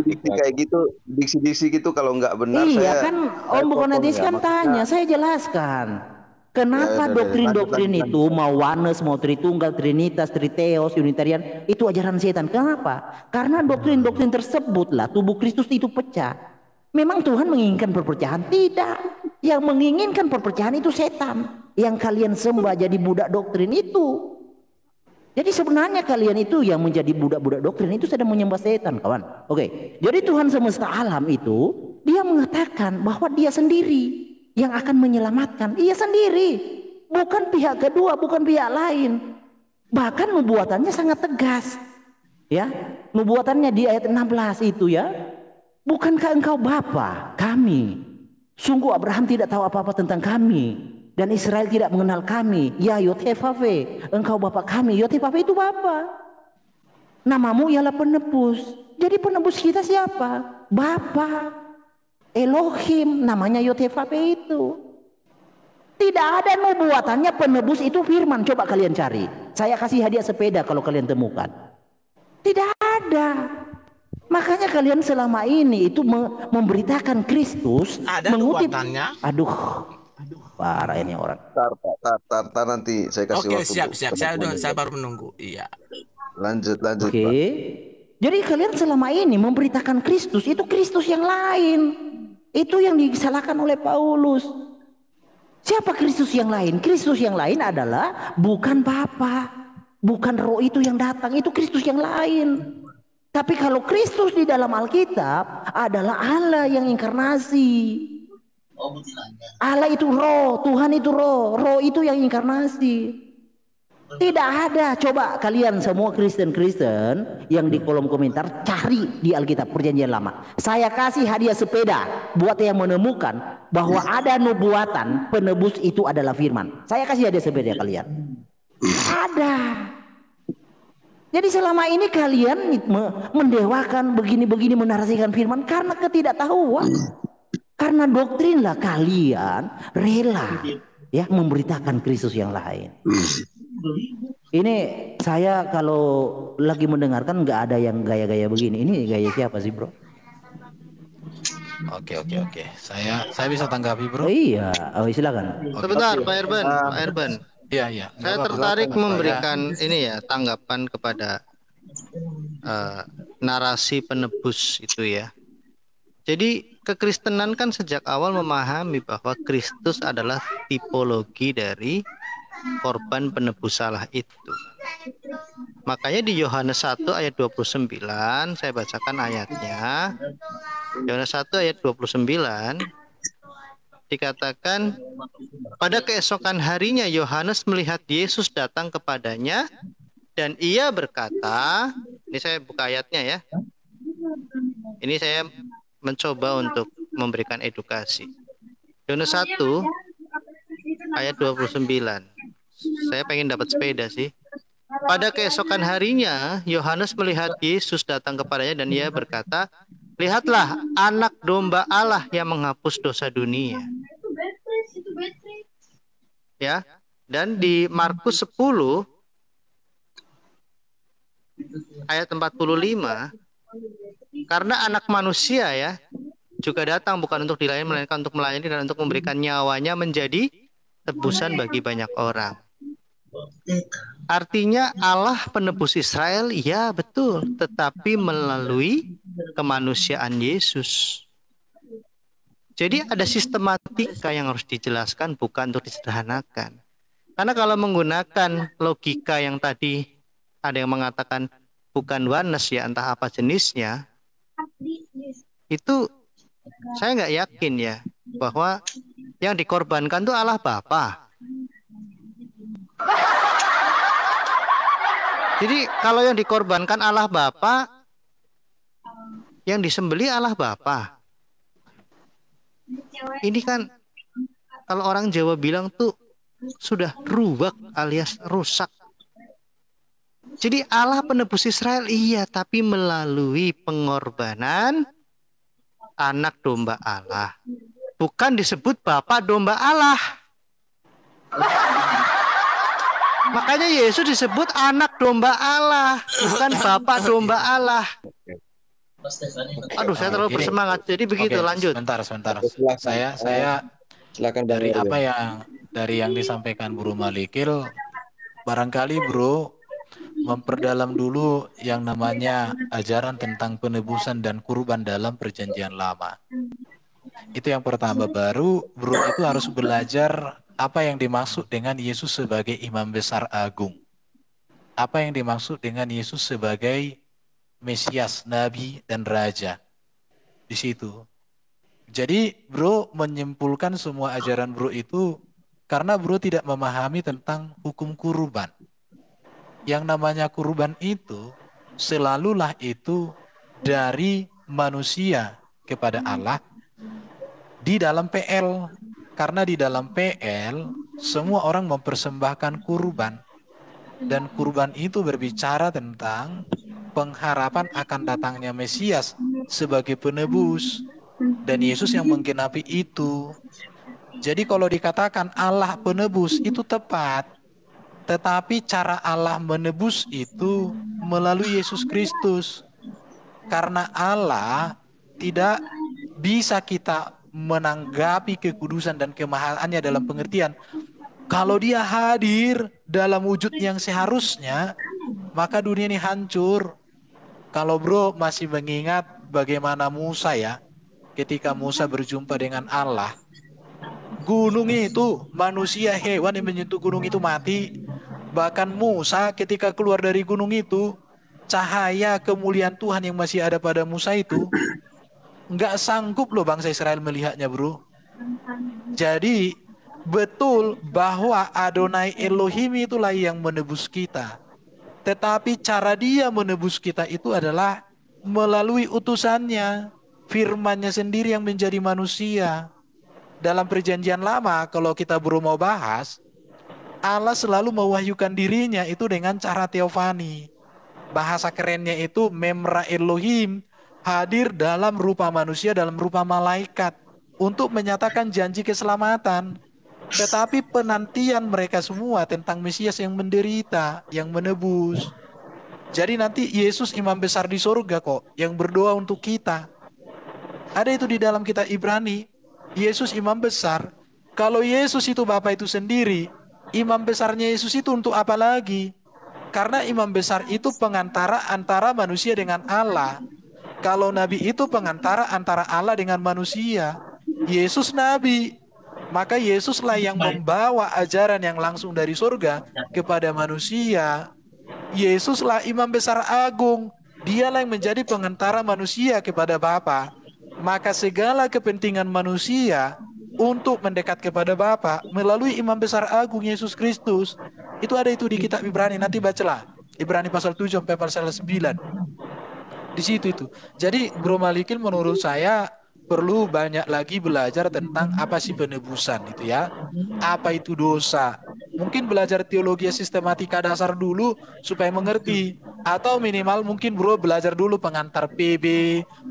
diksi kayak gitu, diksi gitu kalau nggak benar iya saya kan Om Bukonetis potong ya. kan tanya, saya jelaskan. Kenapa Ya, doktrin-doktrin lanjut. itu mau oneness, mau Tritunggal, Trinitas, Triteos, Unitarian itu ajaran setan. Kenapa? Karena doktrin-doktrin tersebutlah tubuh Kristus itu pecah. Memang Tuhan menginginkan perpecahan? Tidak. Yang menginginkan perpecahan itu setan. Yang kalian sembah jadi budak doktrin itu. Jadi sebenarnya kalian itu yang menjadi budak-budak doktrin itu sedang menyembah setan, kawan. Oke. Jadi Tuhan semesta alam itu dia mengatakan bahwa dia sendiri yang akan menyelamatkan. Ia sendiri, bukan pihak kedua, bukan pihak lain. Bahkan nubuatannya sangat tegas. Ya, nubuatannya di ayat 16 itu ya. Bukankah engkau Bapa kami? Sungguh Abraham tidak tahu apa-apa tentang kami dan Israel tidak mengenal kami. Ya Yotefave, engkau Bapa kami. Yotefave itu Bapa. Namamu ialah penebus. Jadi penebus kita siapa? Bapa. Elohim, namanya Yotefave itu. Tidak ada nubuatannya penebus itu firman. Coba kalian cari. Saya kasih hadiah sepeda kalau kalian temukan. Tidak ada. Makanya kalian selama ini itu memberitakan Kristus. Ada nubuatannya. Aduh, parah ini orang. Tar nanti saya kasih waktu. Oke, siap. Saya baru menunggu. Iya. Lanjut. Oke. Jadi kalian selama ini memberitakan Kristus itu Kristus yang lain. Itu yang disalahkan oleh Paulus. Siapa Kristus yang lain? Kristus yang lain adalah bukan Bapa, bukan Roh itu yang datang, itu Kristus yang lain. Tapi kalau Kristus di dalam Alkitab adalah Allah yang inkarnasi. Allah itu Roh, Tuhan itu Roh, Roh itu yang inkarnasi. Tidak ada. Coba kalian semua Kristen yang di kolom komentar cari di Alkitab Perjanjian Lama. Saya kasih hadiah sepeda buat yang menemukan bahwa ada nubuatan penebus itu adalah firman. Saya kasih hadiah sepeda kalian. Ada. Jadi selama ini kalian mendewakan begini-begini menarasikan firman karena ketidaktahuan. Karena doktrinlah kalian rela ya memberitakan Kristus yang lain. Ini saya kalau lagi mendengarkan nggak ada yang gaya-gaya begini. Ini gaya siapa sih, bro? Oke. Saya bisa tanggapi, bro. Iya, silakan. Sebentar, Pak Erban. Iya. Saya tertarik memberikan ini ya tanggapan kepada narasi penebus itu ya. Jadi kekristenan kan sejak awal memahami bahwa Kristus adalah tipologi dari korban penebus salah itu. Makanya di Yohanes 1 ayat 29 saya bacakan ayatnya. Yohanes 1 ayat 29 dikatakan, pada keesokan harinya Yohanes melihat Yesus datang kepadanya dan ia berkata, ini saya buka ayatnya ya. Ini saya mencoba untuk memberikan edukasi. Yohanes 1 ayat 29. Saya pengen dapat sepeda sih. Pada keesokan harinya Yohanes melihat Yesus datang kepadanya dan ia berkata, lihatlah anak domba Allah yang menghapus dosa dunia. Ya. Dan di Markus 10 ayat 45, karena anak manusia ya juga datang bukan untuk dilayani melainkan untuk melayani dan untuk memberikan nyawanya menjadi tebusan bagi banyak orang. Artinya Allah penebus Israel, ya betul, tetapi melalui kemanusiaan Yesus. Jadi ada sistematika yang harus dijelaskan, bukan untuk disederhanakan. Karena kalau menggunakan logika yang tadi ada yang mengatakan bukan oneness ya, entah apa jenisnya, itu saya nggak yakin ya bahwa yang dikorbankan itu Allah Bapa. Jadi kalau yang dikorbankan Allah Bapa, yang disembelih Allah Bapa. Ini kan kalau orang Jawa bilang tuh sudah ruwak alias rusak. Jadi Allah penebus Israel iya, tapi melalui pengorbanan anak domba Allah. Bukan disebut Bapa domba Allah. Makanya Yesus disebut anak domba Allah, bukan bapak domba Allah. Aduh, saya terlalu bersemangat. Jadi begitu, lanjut. Sebentar. Saya silakan dari yang disampaikan Bro Malikil, barangkali Bro memperdalam dulu yang namanya ajaran tentang penebusan dan kurban dalam perjanjian lama. Itu yang pertama. Baru Bro itu harus belajar apa yang dimaksud dengan Yesus sebagai imam besar agung. Apa yang dimaksud dengan Yesus sebagai Mesias, Nabi, dan Raja. Di situ. Jadi Bro menyimpulkan semua ajaran Bro itu karena Bro tidak memahami tentang hukum kurban. Yang namanya kurban itu selalulah itu dari manusia kepada Allah di dalam PL. Karena di dalam PL semua orang mempersembahkan kurban. Dan kurban itu berbicara tentang pengharapan akan datangnya Mesias sebagai penebus. Dan Yesus yang menggenapi itu. Jadi kalau dikatakan Allah penebus itu tepat. Tetapi cara Allah menebus itu melalui Yesus Kristus. Karena Allah tidak bisa kita menanggapi kekudusan dan kemahalannya dalam pengertian. Kalau dia hadir dalam wujud yang seharusnya, maka dunia ini hancur. Kalau Bro masih mengingat bagaimana Musa ya, ketika Musa berjumpa dengan Allah, gunung itu, manusia, hewan yang menyentuh gunung itu mati. Bahkan Musa ketika keluar dari gunung itu, cahaya kemuliaan Tuhan yang masih ada pada Musa itu, nggak sanggup loh bangsa Israel melihatnya, Bro. Jadi betul bahwa Adonai Elohim itulah yang menebus kita. Tetapi cara dia menebus kita itu adalah melalui utusannya, firman-Nya sendiri yang menjadi manusia. Dalam perjanjian lama, kalau kita Bro mau bahas, Allah selalu mewahyukan dirinya itu dengan cara teofani. Bahasa kerennya itu Memra Elohim, hadir dalam rupa manusia, dalam rupa malaikat untuk menyatakan janji keselamatan. Tetapi penantian mereka semua tentang Mesias yang menderita, yang menebus. Jadi nanti Yesus imam besar di surga kok, yang berdoa untuk kita. Ada itu di dalam kitab Ibrani, Yesus imam besar. Kalau Yesus itu Bapa itu sendiri, imam besarnya Yesus itu untuk apa lagi? Karena imam besar itu pengantara antara manusia dengan Allah. Kalau Nabi itu pengantara antara Allah dengan manusia. Yesus Nabi. Maka Yesuslah yang membawa ajaran yang langsung dari surga kepada manusia. Yesuslah imam besar agung. Dialah yang menjadi pengantara manusia kepada Bapa. Maka segala kepentingan manusia untuk mendekat kepada Bapa melalui imam besar agung Yesus Kristus. Itu ada itu di kitab Ibrani, nanti bacalah. Ibrani pasal 7 sampai pasal 9. Di situ itu. Jadi Bro Malikil menurut saya perlu banyak lagi belajar tentang apa sih penebusan itu ya. Apa itu dosa. Mungkin belajar teologi sistematika dasar dulu supaya mengerti. Atau minimal mungkin Bro belajar dulu pengantar PB,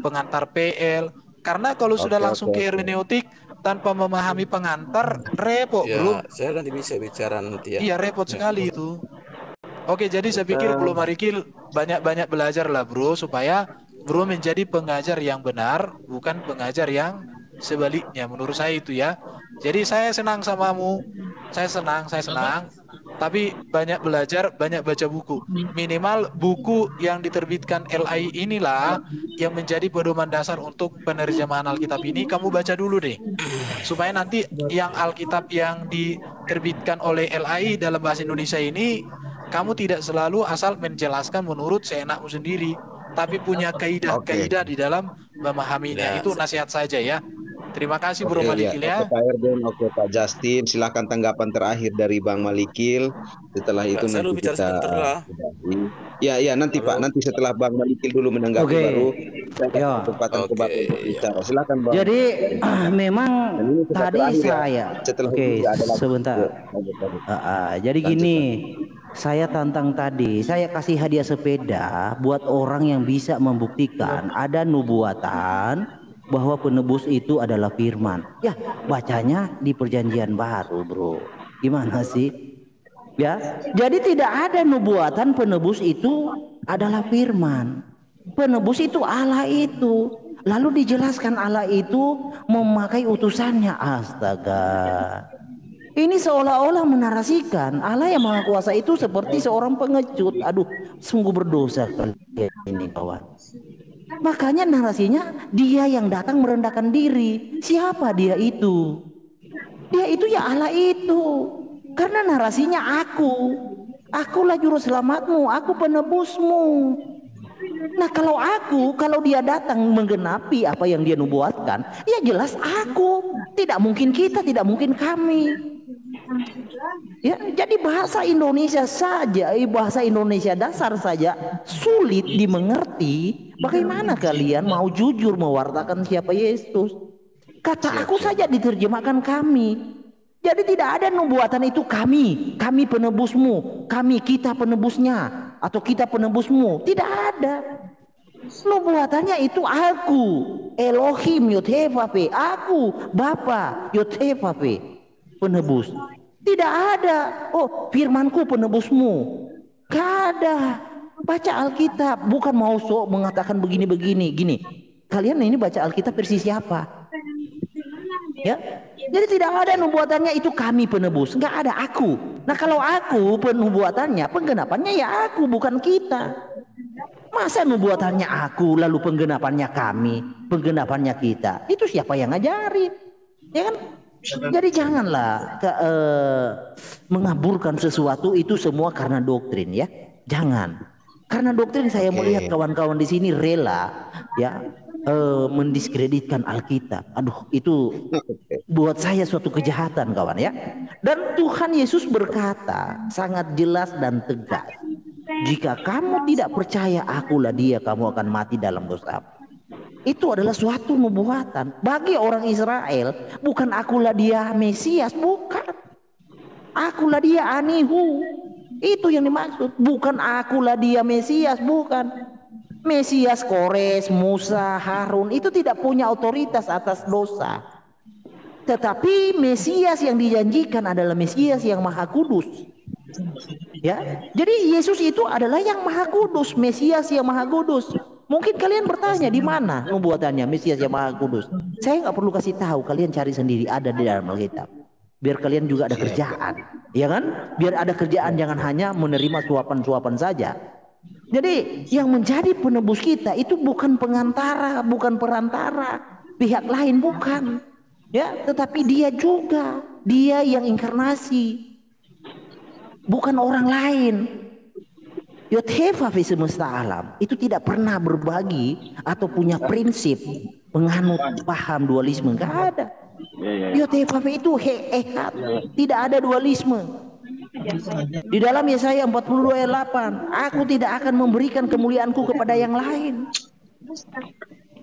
pengantar PL. Karena kalau sudah langsung ke hermeneutik tanpa memahami pengantar, repot ya, Bro. Saya nanti bisa bicara nanti ya. Iya, repot sekali itu. Oke, jadi saya pikir Bro Malikil banyak-banyak belajar lah Bro, supaya Bro menjadi pengajar yang benar, bukan pengajar yang sebaliknya. Menurut saya itu ya. Jadi saya senang samamu, saya senang. Tapi banyak belajar, banyak baca buku. Minimal buku yang diterbitkan LAI inilah yang menjadi pedoman dasar untuk penerjemahan Alkitab ini. Kamu baca dulu deh, supaya nanti yang Alkitab yang diterbitkan oleh LAI dalam bahasa Indonesia ini, kamu tidak selalu asal menjelaskan menurut seenakmu sendiri, tapi punya kaidah-kaidah di dalam memahaminya. Itu nasihat saja ya. Terima kasih Bro Malikil ya. Oke Pak Erden, oke Pak Justin, silakan tanggapan terakhir dari Bang Malikil. Setelah itu nanti kita ya nanti Pak, nanti setelah Bang Malikil dulu menanggapi baru kesempatan ke Bapak untuk bicara. Silakan Bang. Jadi memang tadi saya sebentar. Jadi gini, saya tantang tadi, saya kasih hadiah sepeda buat orang yang bisa membuktikan ada nubuatan bahwa penebus itu adalah firman. Ya, bacanya di perjanjian baru, Bro. Gimana sih? Ya, jadi tidak ada nubuatan, penebus itu adalah firman. Penebus itu Allah itu. Lalu dijelaskan Allah itu memakai utusannya. Astaga. Ini seolah-olah menarasikan Allah yang Maha Kuasa itu seperti seorang pengecut. Aduh, sungguh berdosa kalian ini kawan. Makanya narasinya dia yang datang merendahkan diri. Siapa dia itu? Dia itu ya Allah itu. Karena narasinya akulah juru selamatmu, aku penebusmu. Nah kalau dia datang menggenapi apa yang dia nubuatkan, ya jelas aku. Tidak mungkin kita, tidak mungkin kami. Ya, jadi bahasa Indonesia saja, bahasa Indonesia dasar saja sulit dimengerti. Bagaimana kalian mau jujur mewartakan siapa Yesus? Kata aku saja diterjemahkan kami. Jadi tidak ada nubuatan itu kami penebusmu, kita penebusnya, atau kita penebusmu. Tidak ada. Nubuatannya itu aku, Elohim Yod-Heh-Vah-Veh, aku Bapa Yod-Heh-Vah-Veh, penebus. Tidak ada, oh firmanku penebusmu. Gak ada. Baca Alkitab, bukan mau sok mengatakan begini. Gini, kalian ini baca Alkitab versi siapa? Ya, jadi tidak ada nubuatannya itu kami penebus, nggak ada aku. Nah kalau aku penubuatannya, penggenapannya ya aku, bukan kita. Masa nubuatannya aku lalu penggenapannya kami, penggenapannya kita? Itu siapa yang ngajarin? Ya kan? Jadi janganlah mengaburkan sesuatu itu semua karena doktrin ya. Jangan. Karena doktrin saya melihat kawan-kawan di sini rela ya mendiskreditkan Alkitab. Aduh, itu buat saya suatu kejahatan kawan ya. Dan Tuhan Yesus berkata sangat jelas dan tegas, jika kamu tidak percaya akulah dia, kamu akan mati dalam dosa. Itu adalah suatu nubuatan bagi orang Israel. Bukan akulah dia Mesias, bukan. Akulah dia Anihu. Itu yang dimaksud. Bukan akulah dia Mesias, bukan. Mesias Kores, Musa, Harun itu tidak punya otoritas atas dosa. Tetapi Mesias yang dijanjikan adalah Mesias yang Maha Kudus. Ya, jadi Yesus itu adalah yang Maha Kudus, Mesias yang Maha Kudus. Mungkin kalian bertanya di mana nubuatannya Mesias yang Maha Kudus? Saya nggak perlu kasih tahu, kalian cari sendiri, ada di dalam Alkitab. Biar kalian juga ada kerjaan, ya kan? Biar ada kerjaan, jangan hanya menerima suapan-suapan saja. Jadi yang menjadi penebus kita itu bukan pengantara, bukan perantara, pihak lain bukan, ya, tetapi dia juga, dia yang inkarnasi, bukan orang lain. Yod-Heh-Vah-Veh semesta alam itu tidak pernah berbagi atau punya prinsip menganut paham dualisme, nggak ada. Yod-Heh-Vah-Veh itu ehad, tidak ada dualisme. Di dalam Yesaya 42 ayat 8, aku tidak akan memberikan kemuliaanku kepada yang lain.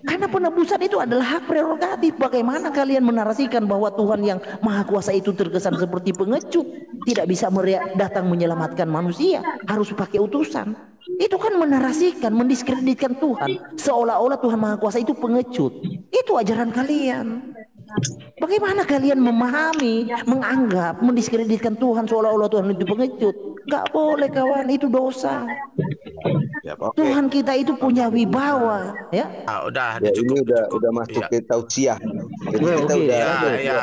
Karena penebusan itu adalah hak prerogatif. Bagaimana kalian menarasikan bahwa Tuhan yang Maha Kuasa itu terkesan seperti pengecut, tidak bisa datang menyelamatkan manusia, harus pakai utusan. Itu kan menarasikan, mendiskreditkan Tuhan, seolah-olah Tuhan Maha Kuasa itu pengecut. Itu ajaran kalian. Bagaimana kalian memahami, menganggap, mendiskreditkan Tuhan seolah-olah Tuhan itu pengecut? Gak boleh kawan, itu dosa. Tuhan kita itu punya wibawa, ya. Udah ya, cukup. Ini udah masuk ke tausiah. Jadi kita udah